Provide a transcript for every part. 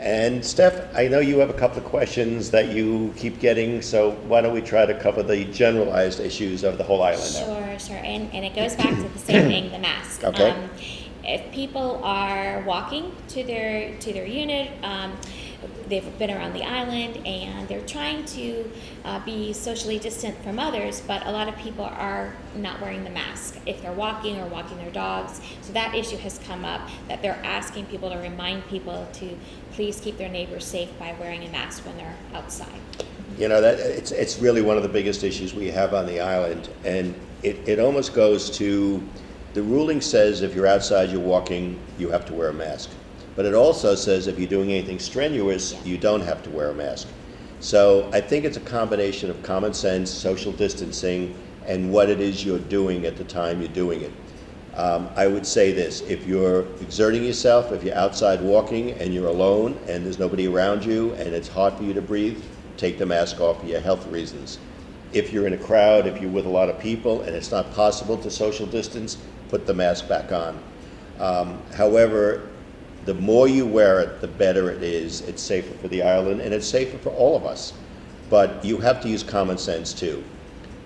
And Steph, I know you have a couple of questions that you keep getting, so why don't we try to cover the generalized issues of the whole island now? Sure. And it goes back to the same thing, the mask. Okay. If people are walking to their unit, they've been around the island and they're trying to be socially distant from others, but a lot of people are not wearing the mask if they're walking or walking their dogs. So that issue has come up, that they're asking people to remind people to please keep their neighbors safe by wearing a mask when they're outside. You know, that it's really one of the biggest issues we have on the island, and it almost goes to, the ruling says if you're outside, you're walking, you have to wear a mask. But it also says if you're doing anything strenuous, you don't have to wear a mask. So I think it's a combination of common sense, social distancing, and what it is you're doing at the time you're doing it. I would say this, if you're exerting yourself, if you're outside walking and you're alone and there's nobody around you and it's hard for you to breathe, take the mask off for your health reasons. If you're in a crowd, if you're with a lot of people and it's not possible to social distance, put the mask back on. However, the more you wear it, the better it is. It's safer for the island and it's safer for all of us. But you have to use common sense too.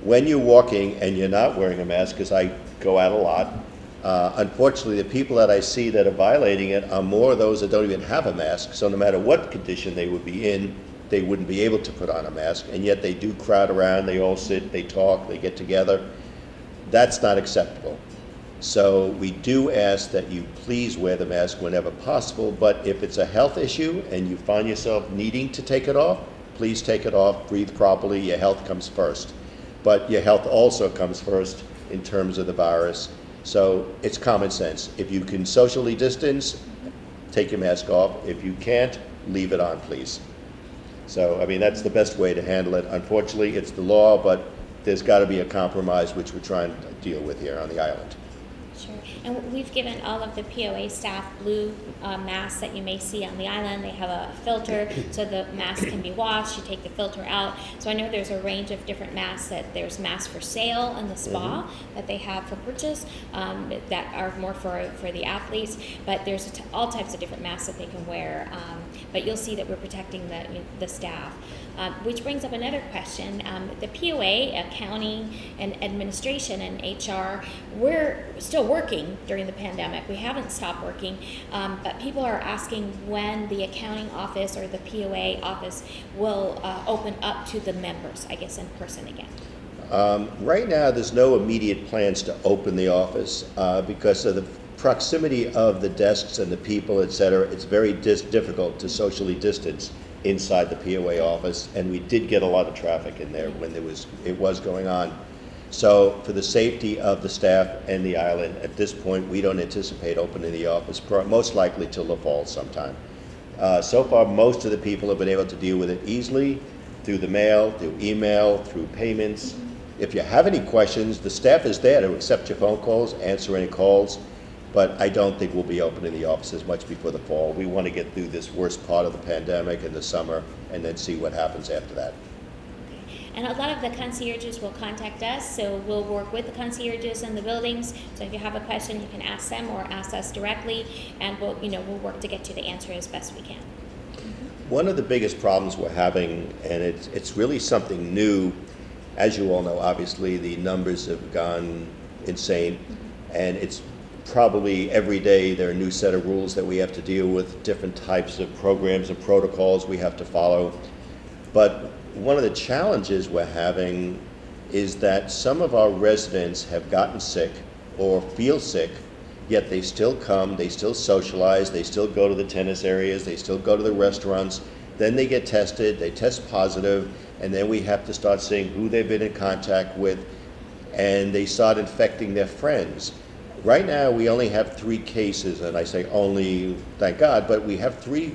When you're walking and you're not wearing a mask, because I go out a lot, unfortunately the people that I see that are violating it are more those that don't even have a mask. So no matter what condition they would be in, they wouldn't be able to put on a mask, and yet they do crowd around, they all sit, they talk, they get together. That's not acceptable. So we do ask that you please wear the mask whenever possible, but if it's a health issue and you find yourself needing to take it off, please take it off, breathe properly, your health comes first. But your health also comes first in terms of the virus. So it's common sense. If you can socially distance, take your mask off. If you can't, leave it on, please. So, I mean, that's the best way to handle it. Unfortunately, it's the law, but there's got to be a compromise, which we're trying to deal with here on the island. Sure. And we've given all of the POA staff blue masks that you may see on the island. They have a filter so the mask can be washed. You take the filter out. So I know there's a range of different masks. That there's masks for sale in the spa that they have for purchase that are more for the athletes. But there's all types of different masks that they can wear. But you'll see that we're protecting the staff. Which brings up another question. The POA, accounting and administration and HR, we're still working during the pandemic. We haven't stopped working, but people are asking when the accounting office or the POA office will open up to the members, I guess, in person again. Right now, there's no immediate plans to open the office because of the proximity of the desks and the people, et cetera. It's very difficult to socially distance inside the POA office, and we did get a lot of traffic in there when it was going on. So for the safety of the staff and the island, at this point, we don't anticipate opening the office, most likely till the fall sometime. So far, most of the people have been able to deal with it easily through the mail, through email, through payments. If you have any questions, the staff is there to accept your phone calls, answer any calls, but I don't think we'll be opening the offices much before the fall. We want to get through this worst part of the pandemic in the summer and then see what happens after that. And a lot of the concierges will contact us, so we'll work with the concierges in the buildings. So if you have a question, you can ask them or ask us directly, and we'll work to get you the answer as best we can. One of the biggest problems we're having, and it's really something new, as you all know, obviously the numbers have gone insane, and it's probably every day there are a new set of rules that we have to deal with, different types of programs and protocols we have to follow. But one of the challenges we're having is that some of our residents have gotten sick or feel sick, yet they still come, they still socialize, they still go to the tennis areas, they still go to the restaurants, then they get tested, they test positive, and then we have to start seeing who they've been in contact with, and they start infecting their friends. Right now, we only have 3 cases, and I say only, thank God, but we have 3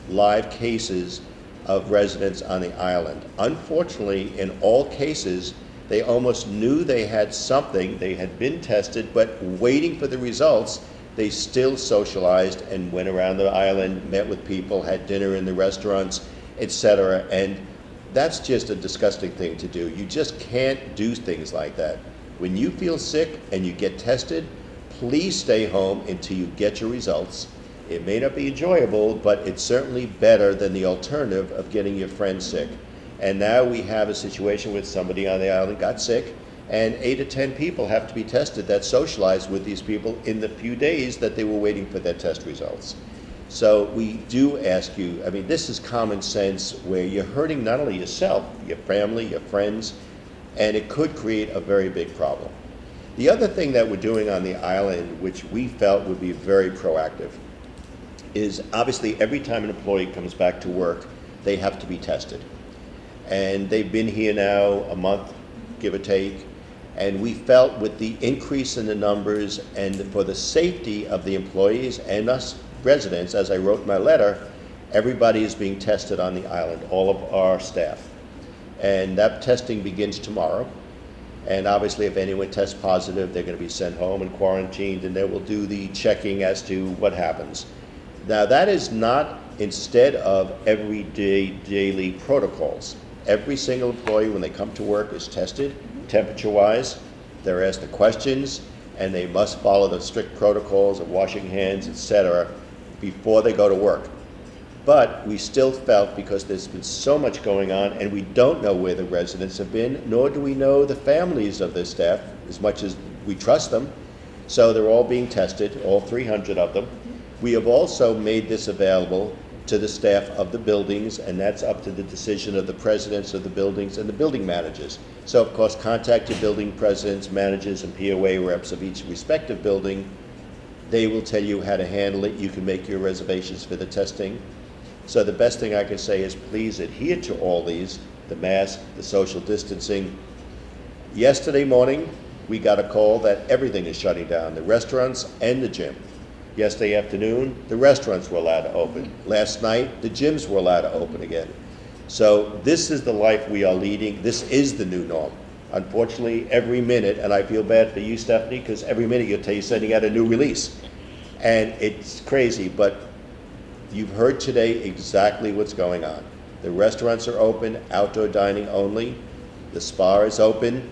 live cases of residents on the island. Unfortunately, in all cases, they almost knew they had something, they had been tested, but waiting for the results, they still socialized and went around the island, met with people, had dinner in the restaurants, etc. And that's just a disgusting thing to do. You just can't do things like that. When you feel sick and you get tested, please stay home until you get your results. It may not be enjoyable, but it's certainly better than the alternative of getting your friend sick. And now we have a situation where somebody on the island got sick, and 8 or 10 people have to be tested that socialized with these people in the few days that they were waiting for their test results. So we do ask you, I mean, this is common sense where you're hurting not only yourself, your family, your friends, and it could create a very big problem. The other thing that we're doing on the island, which we felt would be very proactive, is obviously every time an employee comes back to work, they have to be tested. And they've been here now a month, give or take, and we felt with the increase in the numbers and for the safety of the employees and us residents, as I wrote in my letter, everybody is being tested on the island, all of our staff. And that testing begins tomorrow. And obviously if anyone tests positive, they're going to be sent home and quarantined, and they will do the checking as to what happens. Now that is not instead of everyday daily protocols. Every single employee when they come to work is tested temperature-wise. They're asked the questions, and they must follow the strict protocols of washing hands, etc., before they go to work. But we still felt, because there's been so much going on, and we don't know where the residents have been, nor do we know the families of their staff, as much as we trust them. So they're all being tested, all 300 of them. We have also made this available to the staff of the buildings, and that's up to the decision of the presidents of the buildings and the building managers. So of course, contact your building presidents, managers, and POA reps of each respective building. They will tell you how to handle it. You can make your reservations for the testing. So the best thing I can say is please adhere to all these, the mask, the social distancing. Yesterday morning, we got a call that everything is shutting down, the restaurants and the gym. Yesterday afternoon, the restaurants were allowed to open. Last night, the gyms were allowed to open again. So this is the life we are leading. This is the new norm. Unfortunately, every minute, and I feel bad for you, Stephanie, because every minute you're sending out a new release. And it's crazy, but you've heard today exactly what's going on. The restaurants are open, outdoor dining only. The spa is open,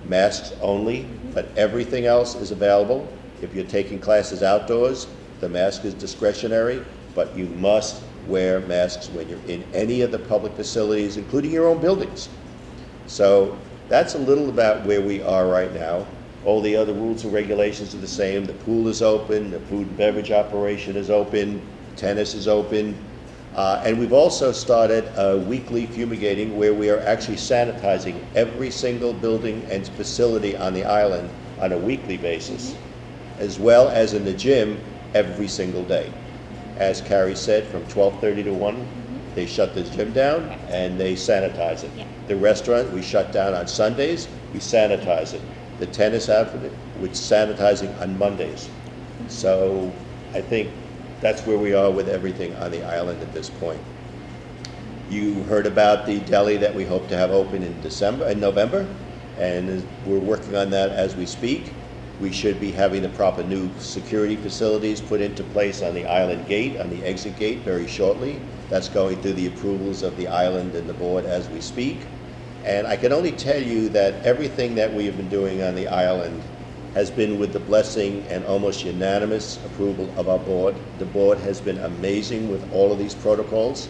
masks only, but everything else is available. If you're taking classes outdoors, the mask is discretionary, but you must wear masks when you're in any of the public facilities, including your own buildings. So that's a little about where we are right now. All the other rules and regulations are the same. The pool is open, the food and beverage operation is open, tennis is open, and we've also started a weekly fumigating where we are actually sanitizing every single building and facility on the island on a weekly basis, as well as in the gym every single day. As Carrie said, from 12:30 to 1, they shut the gym down and they sanitize it. Yeah. The restaurant, we shut down on Sundays, we sanitize it. The tennis outfit, we're sanitizing on Mondays. So I think that's where we are with everything on the island at this point. You heard about the deli that we hope to have open in November, and we're working on that as we speak. We should be having the proper new security facilities put into place on the island gate, on the exit gate very shortly. That's going through the approvals of the island and the board as we speak. And I can only tell you that everything that we have been doing on the island has been with the blessing and almost unanimous approval of our board. The board has been amazing with all of these protocols.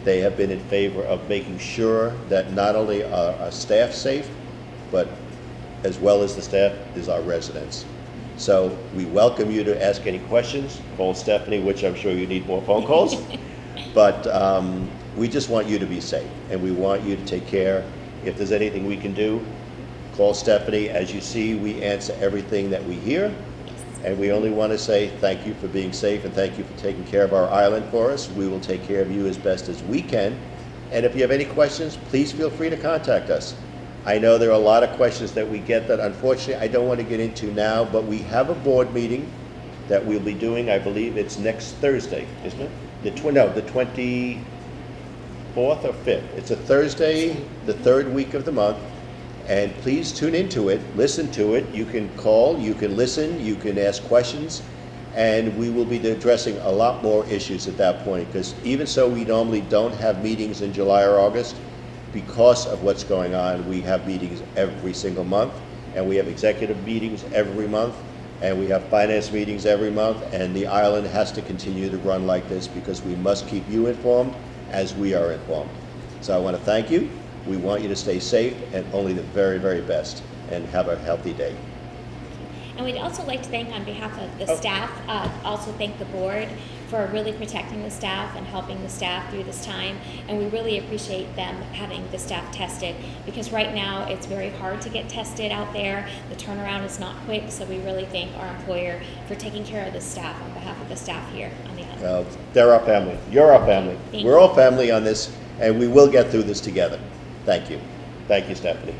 They have been in favor of making sure that not only are our staff safe, but as well as the staff is our residents. So we welcome you to ask any questions. Call Stephanie, which I'm sure you need more phone calls. But we just want you to be safe, and we want you to take care. If there's anything we can do, call Stephanie. As you see, we answer everything that we hear. And we only want to say thank you for being safe and thank you for taking care of our island for us. We will take care of you as best as we can. And if you have any questions, please feel free to contact us. I know there are a lot of questions that we get that unfortunately I don't want to get into now, but we have a board meeting that we'll be doing. I believe it's next Thursday, isn't it? The 24th or 5th. It's a Thursday, the third week of the month. And please tune into it, listen to it. You can call, you can listen, you can ask questions, and we will be addressing a lot more issues at that point, because even so we normally don't have meetings in July or August, because of what's going on, we have meetings every single month, and we have executive meetings every month. And we have finance meetings every month, and the island has to continue to run like this because we must keep you informed as we are informed. So I want to thank you. We want you to stay safe and only the very, very best, and have a healthy day. And we'd also like to thank, on behalf of the staff, also thank the board for really protecting the staff and helping the staff through this time. And we really appreciate them having the staff tested, because right now it's very hard to get tested out there. The turnaround is not quick, so we really thank our employer for taking care of the staff on behalf of the staff here on the island. They're our family. You're our family. Thank We're you. all family on this, and we will get through this together. Thank you. Thank you, Stephanie.